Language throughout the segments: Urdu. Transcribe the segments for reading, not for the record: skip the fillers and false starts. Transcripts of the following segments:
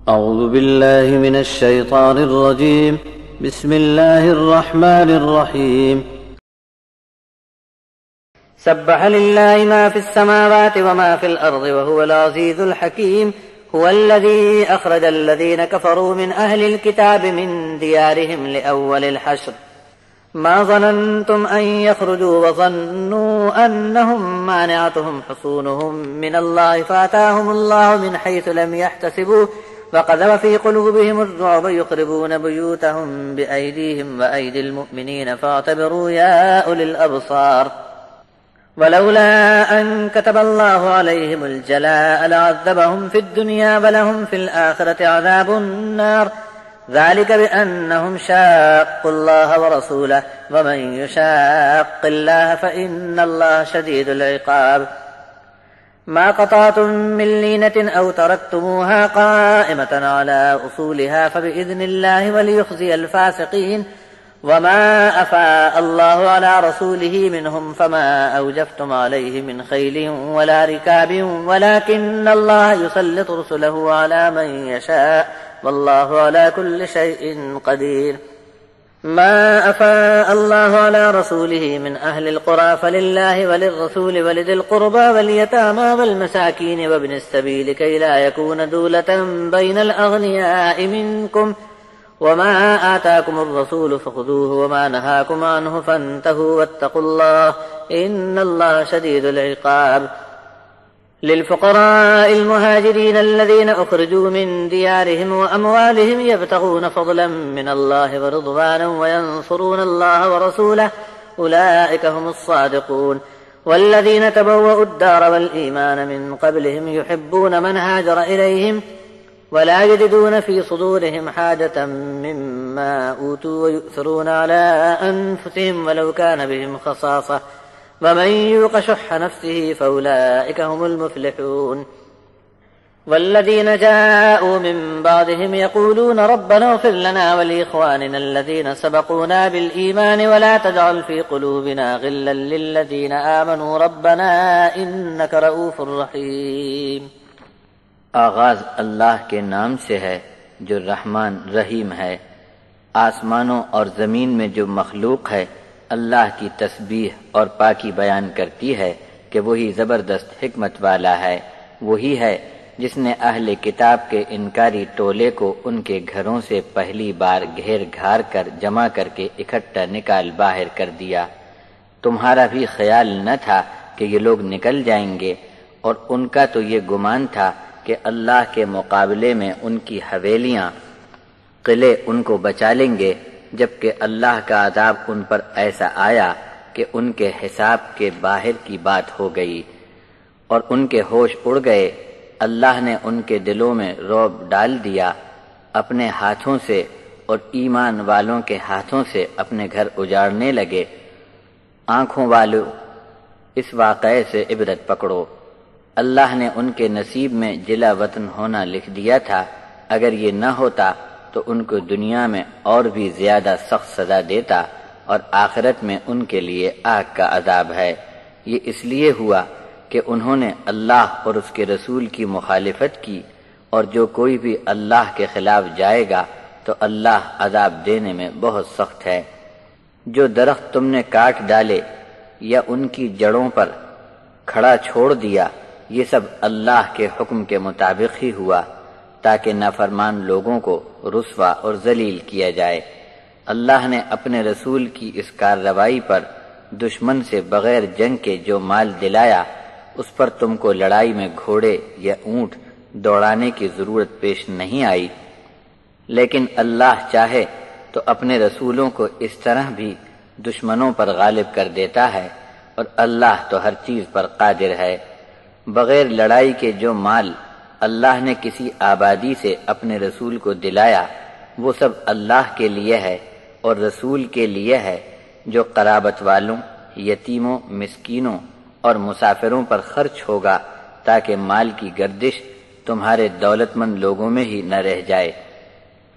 أعوذ بالله من الشيطان الرجيم. بسم الله الرحمن الرحيم. سبح لله ما في السماوات وما في الأرض وهو العزيز الحكيم. هو الذي أخرج الذين كفروا من أهل الكتاب من ديارهم لأول الحشر ما ظننتم أن يخرجوا وظنوا أنهم مانعتهم حصونهم من الله فأتاهم الله من حيث لم يحتسبوا وقذف في قلوبهم الرعب يخربون بيوتهم بأيديهم وأيدي المؤمنين فاعتبروا يا أولي الأبصار. ولولا أن كتب الله عليهم الجلاء لعذبهم في الدنيا ولهم في الآخرة عذاب النار ذلك بأنهم شاقوا الله ورسوله ومن يشاق الله فإن الله شديد العقاب. ما قطعتم من لينة أو تركتموها قائمة على أصولها فبإذن الله وليخزي الفاسقين. وما أفاء الله على رسوله منهم فما أوجفتم عليه من خيل ولا ركاب ولكن الله يسلط رسله على من يشاء والله على كل شيء قدير. ما أفاء الله على رسوله من أهل القرى فلله وللرسول ولذي القربى واليتامى والمساكين وابن السبيل كي لا يكون دولة بين الأغنياء منكم. وما آتاكم الرسول فخذوه وما نهاكم عنه فانتهوا واتقوا الله إن الله شديد العقاب. للفقراء المهاجرين الذين أخرجوا من ديارهم وأموالهم يبتغون فضلا من الله ورضوانا وينصرون الله ورسوله أولئك هم الصادقون. والذين تبوأوا الدار والإيمان من قبلهم يحبون من هاجر إليهم ولا يجدون في صدورهم حاجة مما أوتوا ويؤثرون على أنفسهم ولو كان بهم خصاصة ومن يوق شح نفسه فأولئك هم المفلحون. والذين جاءوا من بعدهم يقولون ربنا اغفر لنا ولإخواننا الذين سبقونا بالإيمان ولا تجعل في قلوبنا غلا للذين آمنوا ربنا إنك رؤوف رحيم. آغاز اللہ کے نام سے ہے جو رحمان رحیم ہے۔ آسمانوں اور زمین میں جو مخلوق ہے اللہ کی تسبیح اور پاکی بیان کرتی ہے کہ وہی زبردست حکمت والا ہے۔ وہی ہے جس نے اہل کتاب کے انکاری ٹولے کو ان کے گھروں سے پہلی بار گھیر گھار کر جمع کر کے اکٹھا نکال باہر کر دیا۔ تمہارا بھی خیال نہ تھا کہ یہ لوگ نکل جائیں گے، اور ان کا تو یہ گمان تھا کہ اللہ کے مقابلے میں ان کی حویلیاں قلعے ان کو بچا لیں گے، جبکہ اللہ کا عذاب ان پر ایسا آیا کہ ان کے حساب کے باہر کی بات ہو گئی اور ان کے ہوش اڑ گئے۔ اللہ نے ان کے دلوں میں رعب ڈال دیا، اپنے ہاتھوں سے اور ایمان والوں کے ہاتھوں سے اپنے گھر اجاڑنے لگے۔ آنکھوں والو اس واقعے سے عبرت پکڑو، اللہ نے ان کے نصیب میں جلا وطن ہونا لکھ دیا تھا۔ اگر یہ نہ ہوتا تو ان کو دنیا میں اور بھی زیادہ سخت سزا دیتا، اور آخرت میں ان کے لیے آگ کا عذاب ہے۔ یہ اس لیے ہوا کہ انہوں نے اللہ اور اس کے رسول کی مخالفت کی، اور جو کوئی بھی اللہ کے خلاف جائے گا تو اللہ عذاب دینے میں بہت سخت ہے۔ جو درخت تم نے کاٹ ڈالے یا ان کی جڑوں پر کھڑا چھوڑ دیا، یہ سب اللہ کے حکم کے مطابق ہی ہوا تاکہ نافرمان لوگوں کو رسوا اور ذلیل کیا جائے۔ اللہ نے اپنے رسول کی اس کارروائی پر دشمن سے بغیر جنگ کے جو مال دلایا، اس پر تم کو لڑائی میں گھوڑے یا اونٹ دوڑانے کی ضرورت پیش نہیں آئی، لیکن اللہ چاہے تو اپنے رسولوں کو اس طرح بھی دشمنوں پر غالب کر دیتا ہے، اور اللہ تو ہر چیز پر قادر ہے۔ بغیر لڑائی کے جو مال اللہ نے کسی آبادی سے اپنے رسول کو دلایا، وہ سب اللہ کے لیے ہے اور رسول کے لیے ہے، جو قرابت والوں، یتیموں، مسکینوں اور مسافروں پر خرچ ہوگا تاکہ مال کی گردش تمہارے دولت مند لوگوں میں ہی نہ رہ جائے۔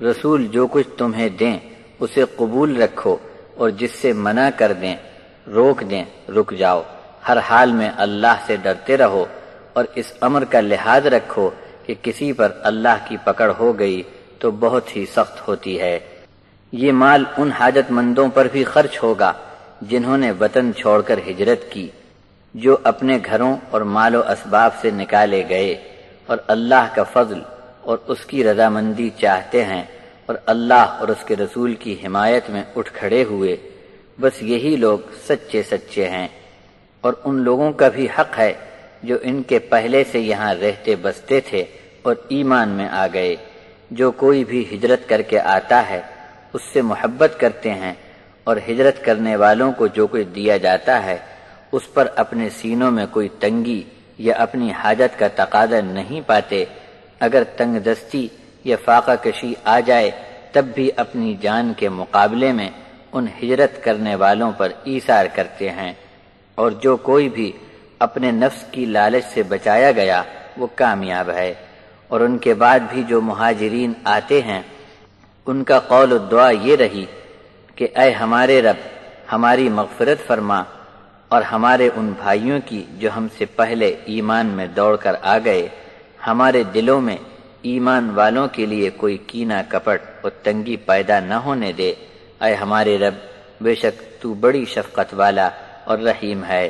رسول جو کچھ تمہیں دیں اسے قبول رکھو، اور جس سے منع کر دیں روک دیں رک جاؤ۔ ہر حال میں اللہ سے ڈرتے رہو، اور اس امر کا لحاظ رکھو کہ کسی پر اللہ کی پکڑ ہو گئی تو بہت ہی سخت ہوتی ہے۔ یہ مال ان حاجت مندوں پر بھی خرچ ہوگا جنہوں نے وطن چھوڑ کر ہجرت کی، جو اپنے گھروں اور مال و اسباب سے نکالے گئے اور اللہ کا فضل اور اس کی رضامندی چاہتے ہیں اور اللہ اور اس کے رسول کی حمایت میں اٹھ کھڑے ہوئے، بس یہی لوگ سچے سچے ہیں۔ اور ان لوگوں کا بھی حق ہے جو ان کے پہلے سے یہاں رہتے بستے تھے اور ایمان میں آ گئے، جو کوئی بھی ہجرت کر کے آتا ہے اس سے محبت کرتے ہیں، اور ہجرت کرنے والوں کو جو کچھ دیا جاتا ہے اس پر اپنے سینوں میں کوئی تنگی یا اپنی حاجت کا تقاضا نہیں پاتے۔ اگر تنگ دستی یا فاقہ کشی آ جائے تب بھی اپنی جان کے مقابلے میں ان ہجرت کرنے والوں پر ایثار کرتے ہیں، اور جو کوئی بھی اپنے نفس کی لالچ سے بچایا گیا وہ کامیاب ہے۔ اور ان کے بعد بھی جو مہاجرین آتے ہیں ان کا قول و دعا یہ رہی کہ اے ہمارے رب، ہماری مغفرت فرما، اور ہمارے ان بھائیوں کی جو ہم سے پہلے ایمان میں دوڑ کر آ گئے، ہمارے دلوں میں ایمان والوں کے لیے کوئی کینہ کپٹ اور تنگی پیدا نہ ہونے دے۔ اے ہمارے رب، بے شک تو بڑی شفقت والا اور رحیم ہے۔